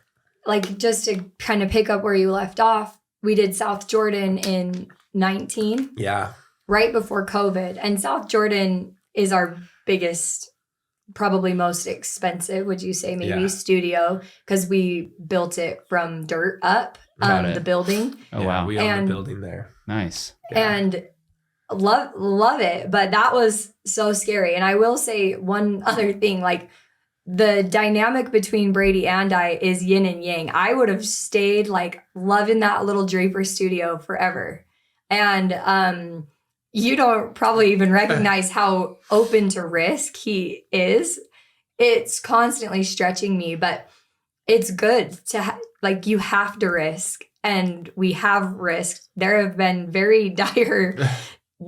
like, just to kind of pick up where you left off, we did South Jordan in 19. Yeah. Right before COVID. And South Jordan is our biggest, probably most expensive, would you say, maybe, studio, because we built it from dirt up, the building. Oh, wow. We own the building there. Nice. Yeah. And love it. But that was so scary. And I will say one other thing, like, the dynamic between Brady and I is yin and yang. I would have stayed like loving that little Draper studio forever. And you don't probably even recognize how open to risk he is. It's constantly stretching me, but it's good to like, you have to risk, and we have risked. There have been very dire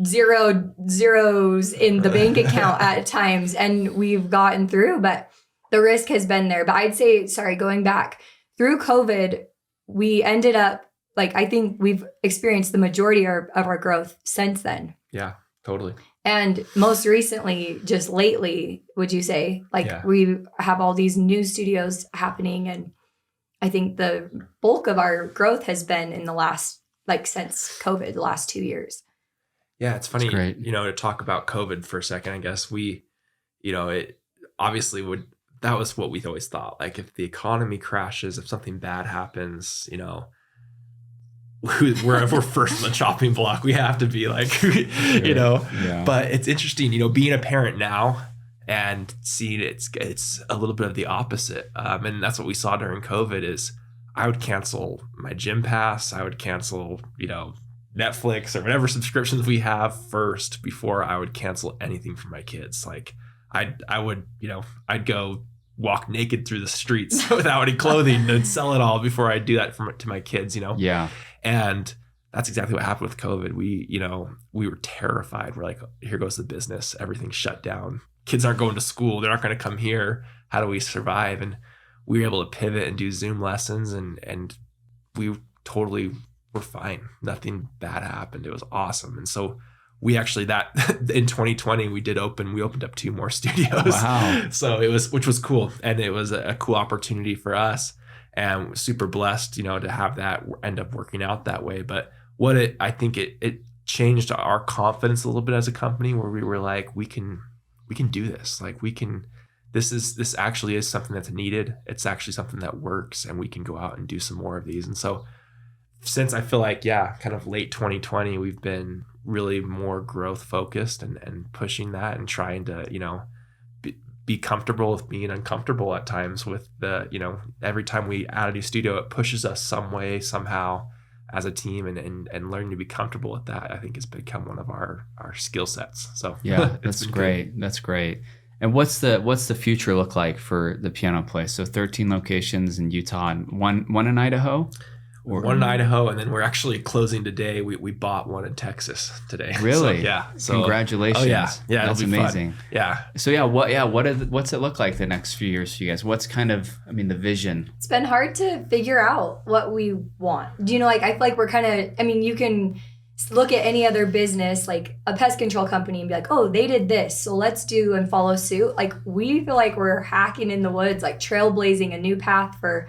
zeros in the bank account at times, and we've gotten through, but the risk has been there. But I'd say, going back through COVID, we ended up like, I think we've experienced the majority of our growth since then. Yeah, totally. And most recently, just lately, would you say, like we have all these new studios happening, and I think the bulk of our growth has been in the last, like since COVID, the last 2 years. Yeah, it's funny, to talk about COVID for a second. I guess it obviously that was what we always thought. Like, if the economy crashes, if something bad happens, we're first on the chopping block. We have to be like, But it's interesting, being a parent now and seeing it's a little bit of the opposite. And that's what we saw during COVID is I would cancel my gym pass. I would cancel, Netflix or whatever subscriptions we have first before I would cancel anything for my kids. Like I would, I'd go walk naked through the streets without any clothing and sell it all before I do that to my kids, Yeah. And that's exactly what happened with COVID. We were terrified. We're like, here goes the business. Everything's shut down. Kids aren't going to school. They're not going to come here. How do we survive? And we were able to pivot and do Zoom lessons, and we totally were fine. Nothing bad happened. It was awesome. And so we actually, in 2020, we opened up 2 more studios. Wow. So which was cool. And it was a cool opportunity for us, and super blessed, to have that end up working out that way. But I think it changed our confidence a little bit as a company, where we were like, we can do this. Like this actually is something that's needed. It's actually something that works, and we can go out and do some more of these. And so since I feel like, kind of late 2020, we've been really more growth focused and pushing that and trying to, be comfortable with being uncomfortable at times with every time we add a new studio, it pushes us some way, somehow as a team, and learning to be comfortable with that, I think has become one of our skill sets. So yeah, that's great. Good. That's great. And what's the future look like for the piano place? So 13 locations in Utah and one in Idaho? One in Idaho, and then we're actually closing today. We bought one in Texas today. Really? So congratulations. Oh yeah, that's amazing. Fun. Yeah. So what's it look like the next few years for you guys? What's kind of, the vision? It's been hard to figure out what we want. Do you know, like, I feel like we're kind of, you can look at any other business, like a pest control company, and be like, oh, they did this, so let's do and follow suit. Like, we feel like we're hacking in the woods, like trailblazing a new path for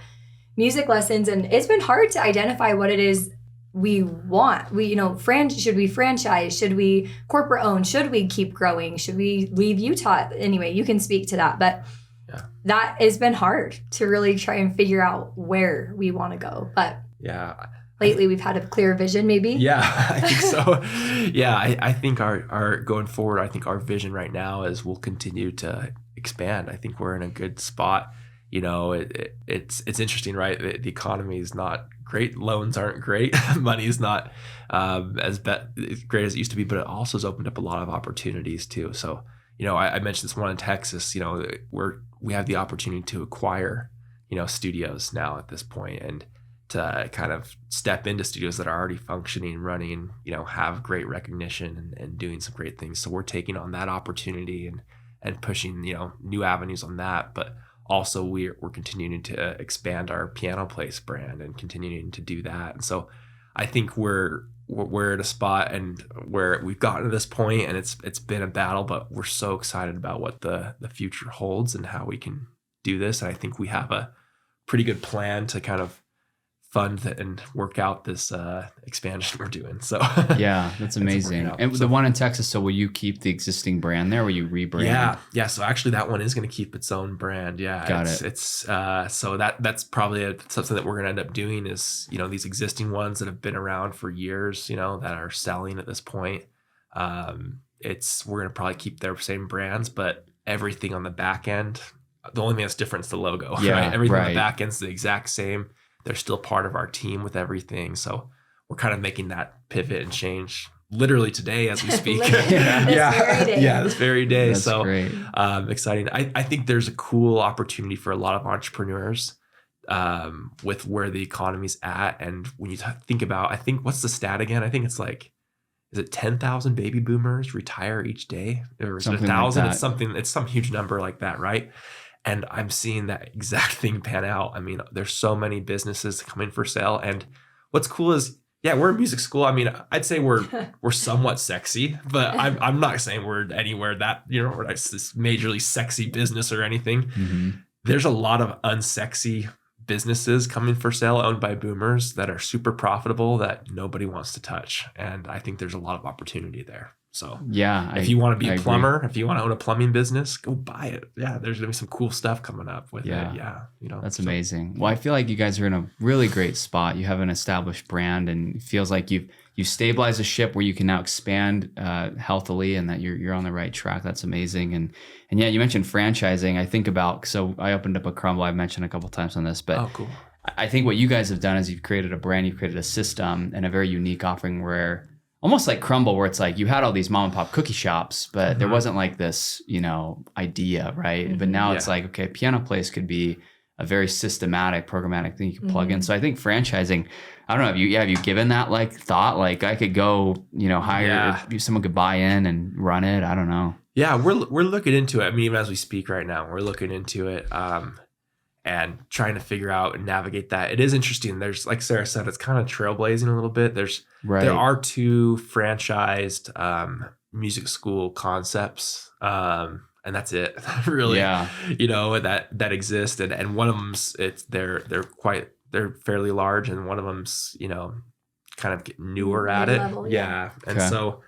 music lessons, and it's been hard to identify what it is we want. Should we franchise? Should we corporate own? Should we keep growing? Should we leave Utah? Anyway, you can speak to that, but that has been hard to really try and figure out where we want to go. But lately we've had a clear vision, maybe. Yeah, I think so. I think our going forward, I think our vision right now is we'll continue to expand. I think we're in a good spot. It's interesting, right? The economy is not great. Loans aren't great. Money is not as great as it used to be, but it also has opened up a lot of opportunities too. So, I mentioned this one in Texas, we have the opportunity to acquire, studios now at this point, and to kind of step into studios that are already functioning, running, have great recognition and doing some great things. So we're taking on that opportunity and pushing, new avenues on that. But also we're continuing to expand our Piano Place brand and continuing to do that. And so I think we're at a spot and where we've gotten to this point, and it's been a battle, but we're so excited about what the future holds and how we can do this. And I think we have a pretty good plan to kind of fund and work out this expansion we're doing. So yeah, that's amazing. And the one in Texas, so will you keep the existing brand there? Will you rebrand? Yeah. So actually that one is going to keep its own brand. Yeah. Got it. It's so that's probably something that we're going to end up doing is, these existing ones that have been around for years, that are selling at this point. We're going to probably keep their same brands, but everything on the back end, the only thing that's different is the logo, Yeah, right? Everything on right. the back end's the exact same. They're still part of our team with everything. So we're kind of making that pivot and change literally today as we speak. This very day. That's so great. Exciting. I think there's a cool opportunity for a lot of entrepreneurs with where the economy's at. And when you think about, I think, what's the stat again? I think it's like, is it 10,000 baby boomers retire each day? Or is it Something 1,000? like It's some huge number like that, right? And I'm seeing that exact thing pan out. I mean, there's so many businesses coming for sale. And what's cool is, yeah, we're a music school. I mean, I'd say we're somewhat sexy, but I'm not saying we're anywhere that, we're like this majorly sexy business or anything. Mm-hmm. There's a lot of unsexy businesses coming for sale owned by boomers that are super profitable that nobody wants to touch. And I think there's a lot of opportunity there. So yeah, if you want to be a plumber, agree. if you want to own a plumbing business, go buy it. Yeah, there's gonna be some cool stuff coming up with it. Yeah, That's amazing. Well, I feel like you guys are in a really great spot. You have an established brand, and it feels like you've stabilized a ship where you can now expand healthily, and that you're on the right track. That's amazing. And yeah, you mentioned franchising. I think about, so I opened up a Crumble. I've mentioned a couple times on this, but oh, cool. I think what you guys have done is you've created a brand, you've created a system, and a very unique offering where, almost like Crumble, where it's like you had all these mom and pop cookie shops, but there wasn't like this, idea, right? But now it's like, okay, Piano Place could be a very systematic, programmatic thing you can plug in. So I think franchising, I don't know, have you given that like thought? Like I could go, hire, someone could buy in and run it. I don't know. Yeah, we're looking into it. I mean, even as we speak right now, we're looking into it. And trying to figure out and navigate that. It is interesting. There's, like Sarah said, it's kind of trailblazing a little bit. There are 2 franchised music school concepts, and that's it. Really, that exist. And one of them's they're fairly large, and one of them's kind of get newer at it. And so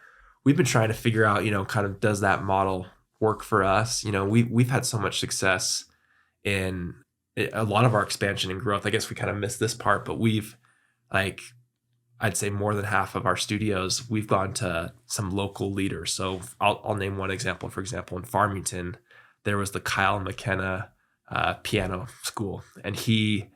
we've been trying to figure out kind of, does that model work for us? We've had so much success in a lot of our expansion and growth. I guess we kind of missed this part, but we've, like, I'd say more than half of our studios, we've gone to some local leaders. So I'll name one example. For example, in Farmington, there was the Kyle McKenna piano school, and he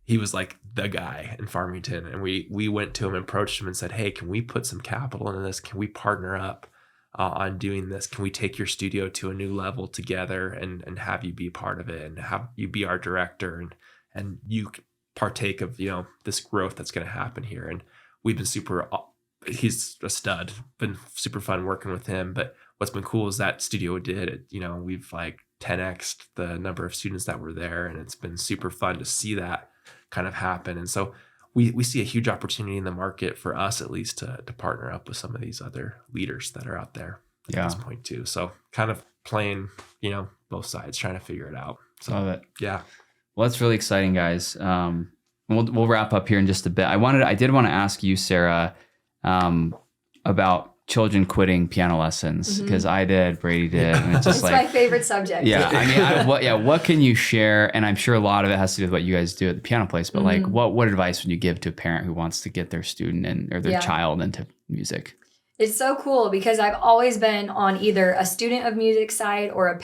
was like the guy in Farmington. And we went to him and approached him and said, hey, can we put some capital into this? Can we partner up on doing this? Can we take your studio to a new level together and have you be a part of it, and have you be our director, and you partake of this growth that's going to happen here? And we've been he's a stud, been super fun working with him. But what's been cool is that studio did it, we've like 10x'd the number of students that were there, and it's been super fun to see that kind of happen. And so we see a huge opportunity in the market for us, at least, to partner up with some of these other leaders that are out there at this point too. So kind of playing, both sides, trying to figure it out. So, love it. Yeah. Well, that's really exciting, guys. We'll wrap up here in just a bit. I did want to ask you, Sarah, about children quitting piano lessons, because I did, Brady did, and it's just it's my favorite subject. Yeah, I mean, what can you share? And I'm sure a lot of it has to do with what you guys do at the Piano Place. But like, what advice would you give to a parent who wants to get their student or their child into music? It's so cool because I've always been on either a student of music side or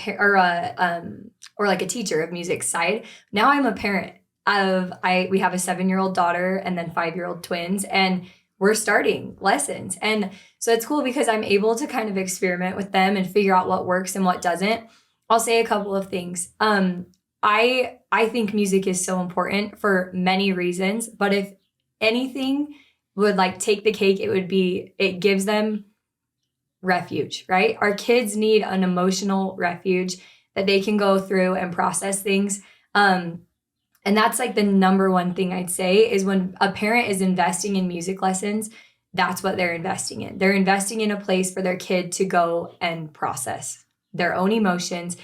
like a teacher of music side. Now I'm a parent we have a 7-year-old daughter and then 5-year-old twins, and we're starting lessons. And so it's cool because I'm able to kind of experiment with them and figure out what works and what doesn't. I'll say a couple of things. I think music is so important for many reasons, but if anything would like take the cake, it gives them refuge, right? Our kids need an emotional refuge that they can go through and process things. And that's like the number one thing I'd say is when a parent is investing in music lessons, that's what they're investing in. They're investing in a place for their kid to go and process their own emotions.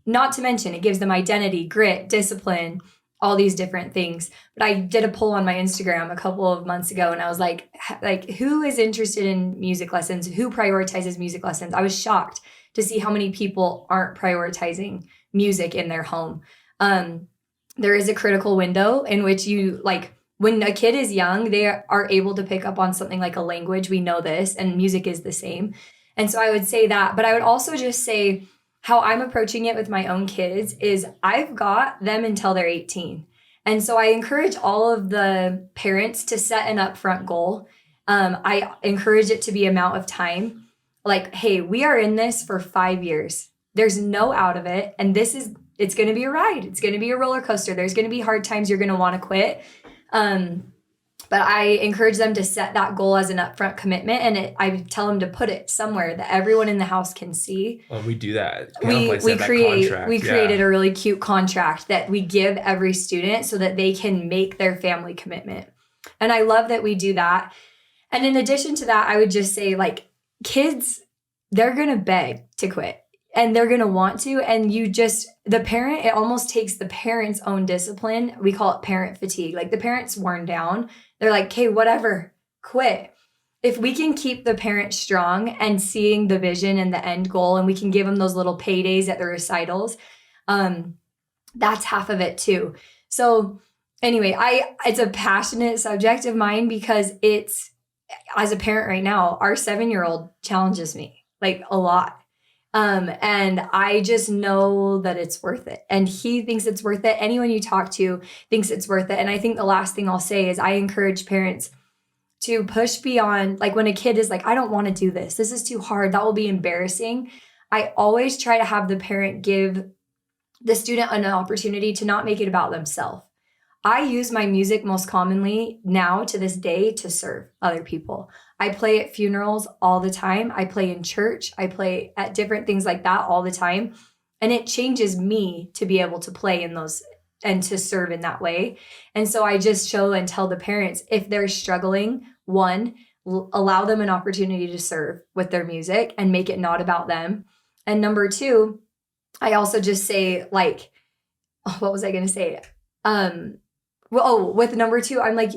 Not to mention, it gives them identity, grit, discipline, all these different things. But I did a poll on my Instagram a couple of months ago, and I was like, who is interested in music lessons? Who prioritizes music lessons? I was shocked to see how many people aren't prioritizing music in their home. There is a critical window in which when a kid is young, they are able to pick up on something like a language. We know this, and music is the same. And so I would say that, but I would also just say, how I'm approaching it with my own kids is I've got them until they're 18. And so I encourage all of the parents to set an upfront goal. I encourage it to be amount of time. Like, hey, we are in this for 5 years. There's no out of it. And it's going to be a ride. It's going to be a roller coaster. There's going to be hard times you're going to want to quit. But I encourage them to set that goal as an upfront commitment. And I tell them to put it somewhere that everyone in the house can see. Well, we do that. We created a really cute contract that we give every student so that they can make their family commitment. And I love that we do that. And in addition to that, I would just say, like, kids, they're going to beg to quit and they're going to want to. And the parent, it almost takes the parent's own discipline. We call it parent fatigue. Like, the parent's worn down. They're like, okay, whatever, quit. If we can keep the parent strong and seeing the vision and the end goal, and we can give them those little paydays at the recitals, that's half of it too. So anyway, it's a passionate subject of mine because as a parent right now, our 7-year-old challenges me like a lot. And I just know that it's worth it. And he thinks it's worth it. Anyone you talk to thinks it's worth it. And I think the last thing I'll say is I encourage parents to push beyond, like, when a kid is like, I don't want to do this. This is too hard. That will be embarrassing. I always try to have the parent give the student an opportunity to not make it about themselves. I use my music most commonly now to this day to serve other people. I play at funerals all the time. I play in church. I play at different things like that all the time. And it changes me to be able to play in those and to serve in that way. And so I just show and tell the parents, if they're struggling, one, allow them an opportunity to serve with their music and make it not about them. And number two, I also just say, like, what was I going to say? With number two, I'm like,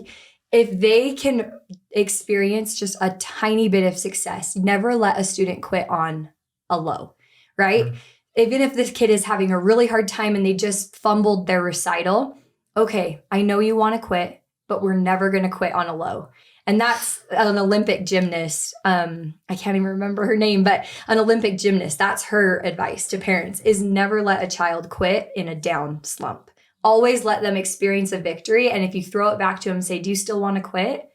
if they can experience just a tiny bit of success, never let a student quit on a low, right? Mm-hmm. Even if this kid is having a really hard time and they just fumbled their recital, okay, I know you want to quit, but we're never going to quit on a low. And that's an Olympic gymnast. I can't even remember her name, but an Olympic gymnast, that's her advice to parents, is never let a child quit in a down slump. Always let them experience a victory. And if you throw it back to them and say, do you still want to quit?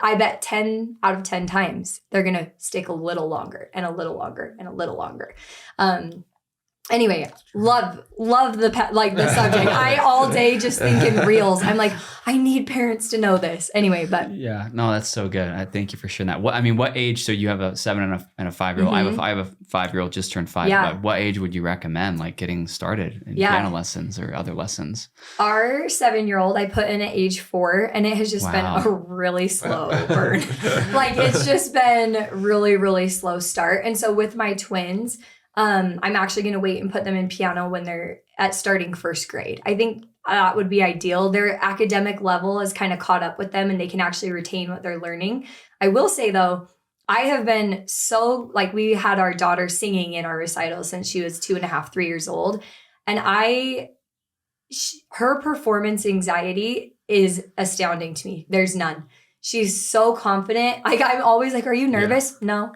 I bet 10 out of 10 times they're going to stick a little longer and a little longer and a little longer. Anyway, love the subject. I all day just think in reels. I'm like, I need parents to know this. Anyway, but yeah, no, that's so good. I thank you for sharing that. What age? So you have a 7 and a 5-year-old. Mm-hmm. I have a 5-year-old just turned 5. Yeah. What age would you recommend, like, getting started in piano lessons or other lessons? Our 7-year-old, I put in at age 4, and it has just been a really slow burn. Like, it's just been really, really slow start. And so with my twins, I'm actually going to wait and put them in piano when they're at starting first grade. I think that would be ideal. Their academic level has kind of caught up with them and they can actually retain what they're learning. I will say though, I have been we had our daughter singing in our recital since she was 2.5, 3 years old. And her performance anxiety is astounding to me. There's none. She's so confident. Like, I'm always like, are you nervous? Yeah. No.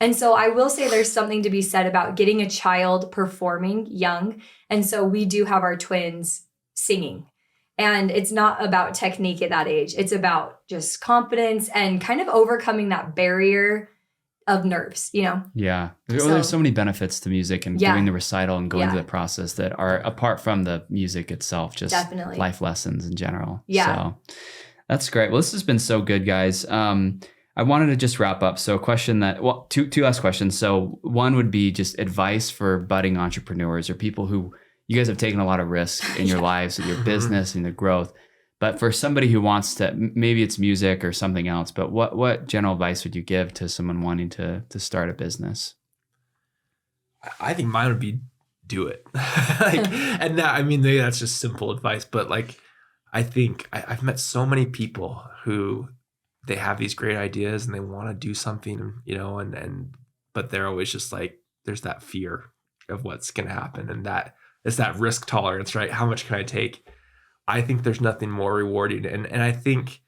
And so I will say there's something to be said about getting a child performing young. And so we do have our twins singing. And it's not about technique at that age. It's about just confidence and kind of overcoming that barrier of nerves, you know? Yeah. There's so many benefits to music and doing the recital and going through the process that are apart from the music itself, just definitely life lessons in general. Yeah. So that's great. Well, this has been so good, guys. I wanted to just wrap up. So two last questions. So one would be just advice for budding entrepreneurs or people who, you guys have taken a lot of risk in your lives, in your business and the growth. But for somebody who wants to, maybe it's music or something else, but what general advice would you give to someone wanting to start a business? I think mine would be do it. And that, I mean, maybe that's just simple advice, but like, I think I've met so many people who they have these great ideas and they want to do something, you know, but they're always just like, there's that fear of what's going to happen. And that it's that risk tolerance, right? How much can I take? I think there's nothing more rewarding. And I think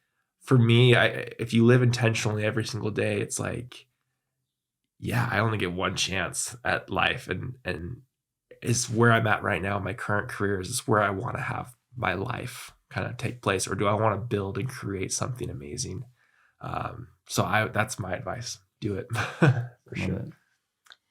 for me, if you live intentionally every single day, it's like, yeah, I only get one chance at life, and is where I'm at right now. My current career is where I want to have my life kind of take place, or do I want to build and create something amazing? So that's my advice. Do it for sure. It.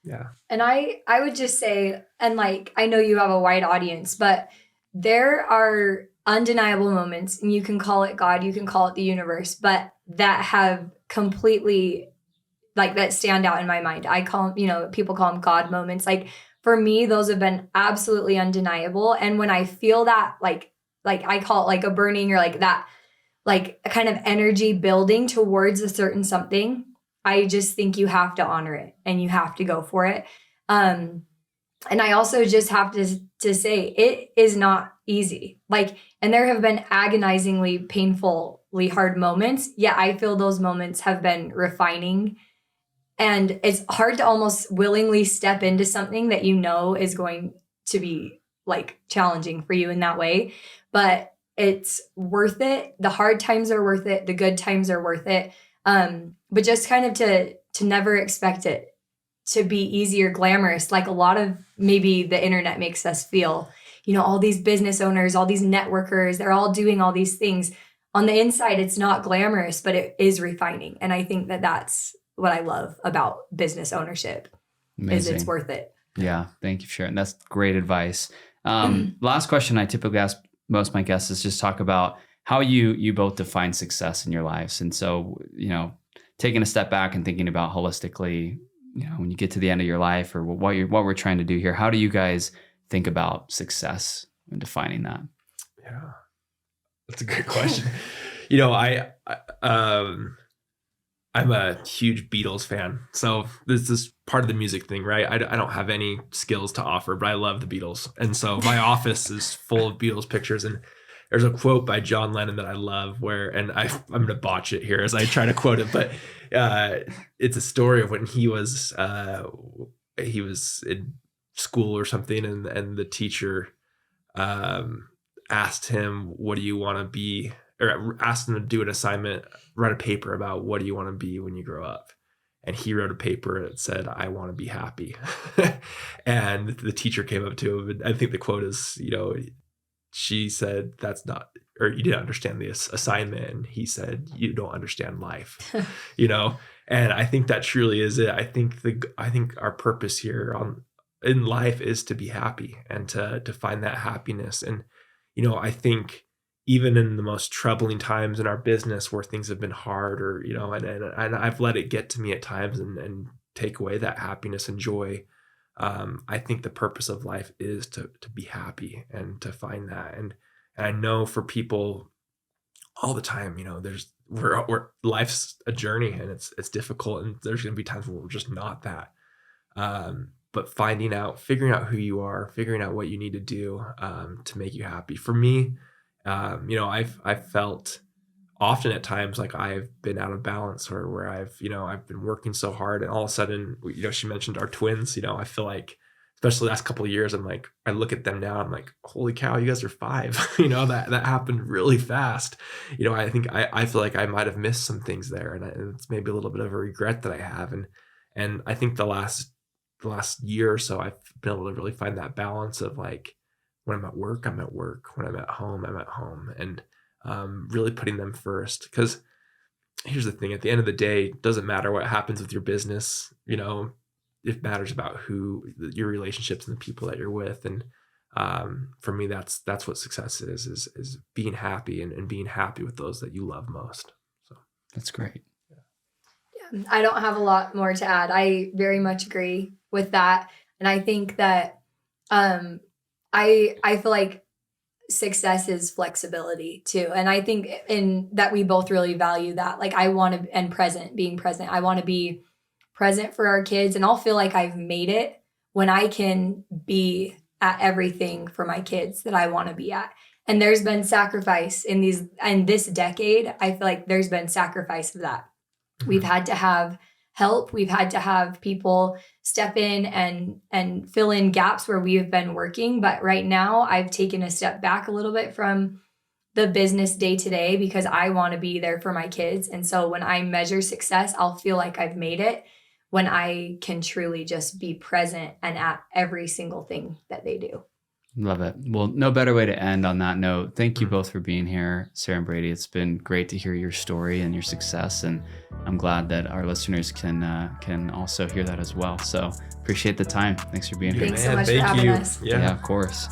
Yeah. And I would just say, and like, I know you have a wide audience, but there are undeniable moments, and you can call it God, you can call it the universe, but that have completely, like, that stand out in my mind. I call them, people call them God moments. Like, for me, those have been absolutely undeniable. And when I feel that, like I call it like a burning, or like that, like a kind of energy building towards a certain something, I just think you have to honor it and you have to go for it. And I also just have to say it is not easy. Like, and there have been agonizingly painfully hard moments. Yeah, I feel those moments have been refining. And it's hard to almost willingly step into something that you know is going to be like challenging for you in that way. But it's worth it. The hard times are worth it. The good times are worth it. But just kind of to never expect it to be easy or glamorous, like a lot of maybe the internet makes us feel. All these business owners, all these networkers, they're all doing all these things. On the inside, it's not glamorous, but it is refining. And I think that that's what I love about business ownership. Amazing. Is it's worth it. Yeah. Thank you for sharing. That's great advice. Last question I typically ask most of my guests is just talk about how you both define success in your lives. And so, taking a step back and thinking about holistically, when you get to the end of your life, or what we're trying to do here, how do you guys think about success and defining that? Yeah, that's a good question. I'm a huge Beatles fan. So this is part of the music thing, right? I don't have any skills to offer, but I love the Beatles. And so my office is full of Beatles pictures. And there's a quote by John Lennon that I love and I'm going to botch it here as I try to quote it, but it's a story of when he was in school or something, and the teacher asked him, what do you want to be? Or asked him to do an assignment, write a paper about what do you want to be when you grow up. And he wrote a paper that said, I want to be happy. And the teacher came up to him, and I think the quote is, she said, that's not, or you didn't understand the assignment. And he said, you don't understand life, And I think that truly is it. I think our purpose here in life is to be happy and to find that happiness. And, I think, even in the most troubling times in our business where things have been hard, or, and I've let it get to me at times and take away that happiness and joy. I think the purpose of life is to be happy and to find that. And I know for people all the time, we're life's a journey, and it's difficult, and there's going to be times where we're just not that. But figuring out who you are, figuring out what you need to do to make you happy. For me, I've felt often at times like I've been out of balance, or where I've been working so hard, and all of a sudden, she mentioned our twins. I feel like, especially the last couple of years, I'm like, I look at them now, I'm like, holy cow, you guys are 5. That happened really fast. I think I feel like I might have missed some things there, and it's maybe a little bit of a regret that I have. And I think the last year or so, I've been able to really find that balance of like, when I'm at work, I'm at work. When I'm at home, I'm at home. And really putting them first. Because here's the thing, at the end of the day, it doesn't matter what happens with your business. It matters about your relationships and the people that you're with. And for me, that's what success is being happy and being happy with those that you love most. So that's great. Yeah, I don't have a lot more to add. I very much agree with that. And I think that I feel like success is flexibility too. And I think in that we both really value that. Like, I want to, and being present. I want to be present for our kids, and I'll feel like I've made it when I can be at everything for my kids that I want to be at. And there's been sacrifice in this decade. I feel like there's been sacrifice of that. Mm-hmm. We've had to have help. We've had to have people step in and fill in gaps where we have been working. But right now, I've taken a step back a little bit from the business day to day, because I want to be there for my kids. And so when I measure success, I'll feel like I've made it when I can truly just be present and at every single thing that they do. Love it. Well, no better way to end on that note. Thank you both for being here, Sarah and Brady. It's been great to hear your story and your success, and I'm glad that our listeners can also hear that as well. So appreciate the time. Thanks for being here. Thanks so much for having us. Yeah, of course.